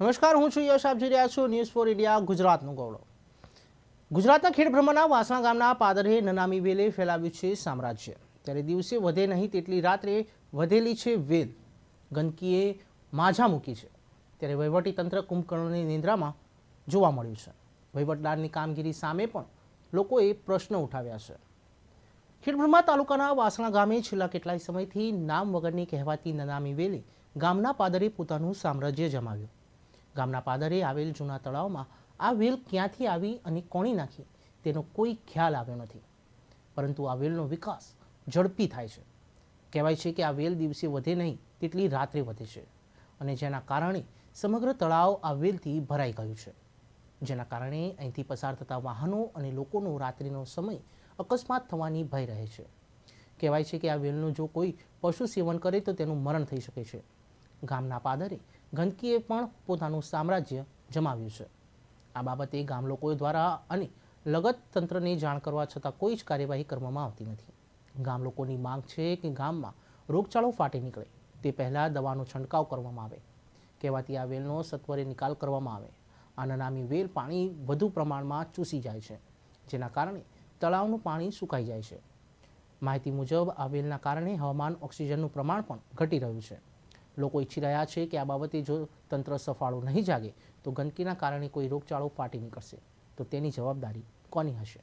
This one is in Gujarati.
નમસ્કાર, હું છું યશ. આપ જોઈ રહ્યા છો ન્યૂઝ ફોર ઇન્ડિયા ગુજરાતનું ગૌરવ. ગુજરાતના ખેડબ્રહ્માના વાસણા ગામના પાદરે નનામી વેલે ફેલાવ્યું છે સામ્રાજ્ય. ત્યારે દિવસે વધે નહીં તેટલી રાત્રે વધેલી છે વેલ. ગંદકીએ માઝા મૂકી છે. ત્યારે વહીવટીતંત્ર કુંભકર્ણની નિંદ્રામાં જોવા મળ્યું છે. વહીવટદારની કામગીરી સામે પણ લોકોએ પ્રશ્ન ઉઠાવ્યા છે. ખેડબ્રહ્મા તાલુકાના વાસણા ગામે છેલ્લા કેટલાય સમયથી નામ વગરની કહેવાતી નનામી વેલે ગામના પાદરે પોતાનું સામ્રાજ્ય જમાવ્યું. ગામના પાદરે આવેલ જૂના તળાવમાં આ વેલ ક્યાંથી આવી અને કોણે નાખી તેનો કોઈ ખ્યાલ આવ્યો નથી. પરંતુ આ વેલનો વિકાસ ઝડપી થાય છે. કહેવાય છે કે આ વેલ દિવસે વધે નહીં તેટલી રાત્રે વધે છે અને જેના કારણે સમગ્ર તળાવ આ વેલથી ભરાઈ ગયું છે. જેના કારણે અહીંથી પસાર થતા વાહનો અને લોકોનો રાત્રિનો સમય અકસ્માત થવાની ભય રહે છે. કહેવાય છે કે આ વેલનું જો કોઈ પશુ સેવન કરે તો તેનું મરણ થઈ શકે છે. ગામના પાદરે ગંદકીએ પણ પોતાનું સામ્રાજ્ય જમાવ્યું છે. આ બાબતે ગામ લોકો દ્વારા અને લગત તંત્રને જાણ કરવા છતાં કોઈ જ કાર્યવાહી કરવામાં આવતી નથી. ગામ લોકોની માંગ છે કે ગામમાં રોગચાળો ફાટી નીકળે તે પહેલાં દવાનો છંટકાવ કરવામાં આવે. કહેવાતી આ વેલનો સત્વરે નિકાલ કરવામાં આવે. આ નનામી વેલ પાણી વધુ પ્રમાણમાં ચૂસી જાય છે, જેના કારણે તળાવનું પાણી સુકાઈ જાય છે. માહિતી મુજબ આ વેલના કારણે હવામાન ઓક્સિજનનું પ્રમાણ પણ ઘટી રહ્યું છે. લોકો ઈચ્છી રહ્યા છે કે આ બાબતે જો તંત્ર સફાળો નહીં જાગે તો ગંદકીના કારણે કોઈ રોગચાળો ફાટી નીકળશે તો તેની જવાબદારી કોની હશે?